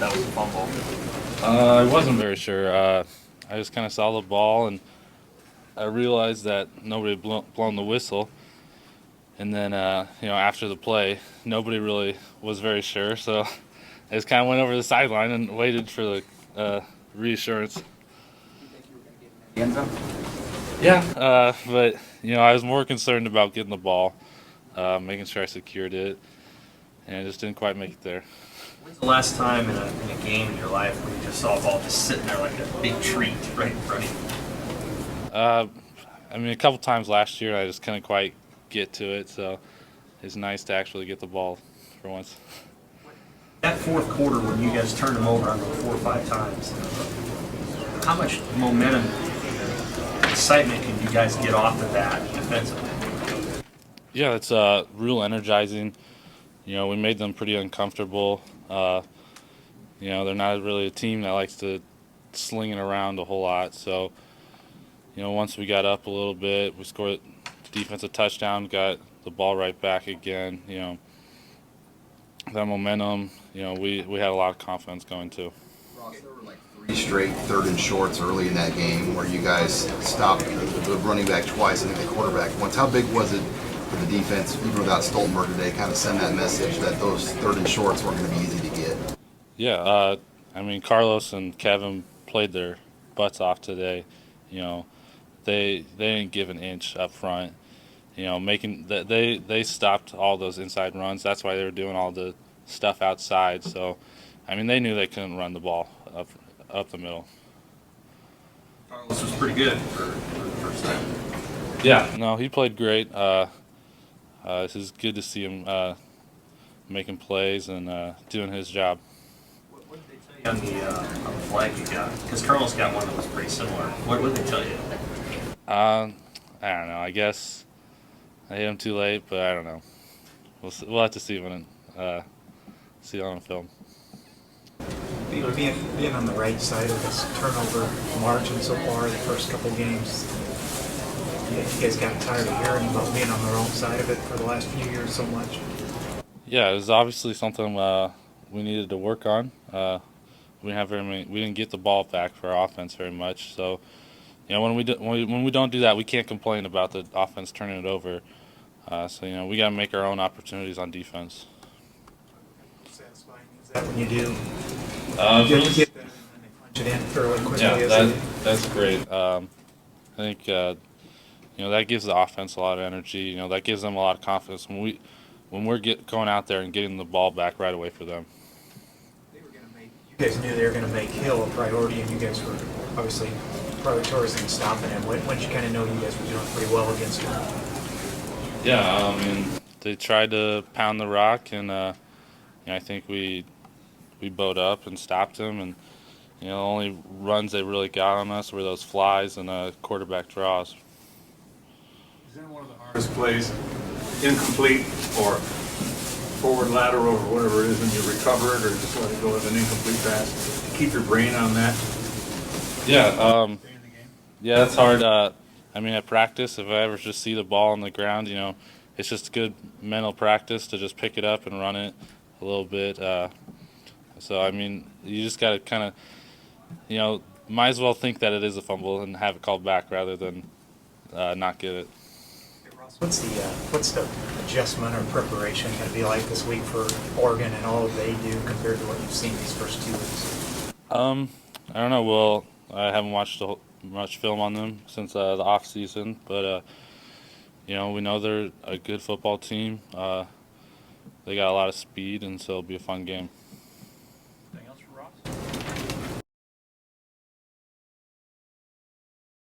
that was a fumble? I wasn't very sure. I just kind of saw the ball and I realized that nobody had blown the whistle. And then, after the play, nobody really was very sure. So I just kind of went over the sideline and waited for the reassurance. The end zone? Yeah, but I was more concerned about getting the ball, making sure I secured it, and I just didn't quite make it there. When's the last time in a game in your life where you just saw a ball just sitting there like a big treat right in front of you? A couple times last year, I just couldn't quite get to it, so it's nice to actually get the ball for once. That fourth quarter when you guys turned them over, I don't know, 4 or 5 times, how much momentum, excitement can you guys get off of that defensively? Yeah, it's real energizing. We made them pretty uncomfortable. They're not really a team that likes to sling it around a whole lot. So, once we got up a little bit, we scored a defensive touchdown, got the ball right back again. That momentum, we had a lot of confidence going too. Ross, there were like 3 straight third and shorts early in that game where you guys stopped the running back twice, and then the quarterback once. How big was it for the defense, even without Stoltenberg today, kind of send that message that those third and shorts weren't going to be easy to get? Yeah, Carlos and Kevin played their butts off today. They didn't give an inch up front. They stopped all those inside runs. That's why they were doing all the stuff outside. So, they knew they couldn't run the ball up the middle. Carlos was pretty good for the first time. Yeah, no, he played great. It's good to see him making plays and doing his job. What did they tell you on the flag you got? Because Carlos got one that was pretty similar. What did they tell you? I don't know. I guess I hit him too late, but I don't know. We'll have to see see it on film. Being on the right side of this turnover margin so far the first couple games, you guys got tired of hearing about being on the wrong side of it for the last few years so much? Yeah, it was obviously something we needed to work on. We didn't have very many. We didn't get the ball back for our offense very much. So, when we don't do that, we can't complain about the offense turning it over. So we got to make our own opportunities on defense. Satisfying is that when you do? Really, Get that and then they punch it in fairly quickly. yeah, that's great. I think that gives the offense a lot of energy. That gives them a lot of confidence when we're going out there and getting the ball back right away for them. You guys knew they were going to make Hill a priority, and you guys were obviously prioritizing and stopping him. When did you kind of know you guys were doing pretty well against him? Yeah, they tried to pound the rock, and I think we bowed up and stopped them. And the only runs they really got on us were those flies and quarterback draws. Is that one of the hardest plays, incomplete or forward lateral or whatever it is, and you recover it or just let it go with an incomplete pass? To keep your brain on that. Yeah, yeah, that's hard. At practice, if I ever just see the ball on the ground, it's just good mental practice to just pick it up and run it a little bit. You just got to kind of, might as well think that it is a fumble and have it called back rather than not get it. Hey, Ross, what's the adjustment or preparation going to be like this week for Oregon and all they do compared to what you've seen these first 2 weeks? I don't know. Well, I haven't watched much film on them since the off season, but we know they're a good football team. They got a lot of speed, and so it'll be a fun game.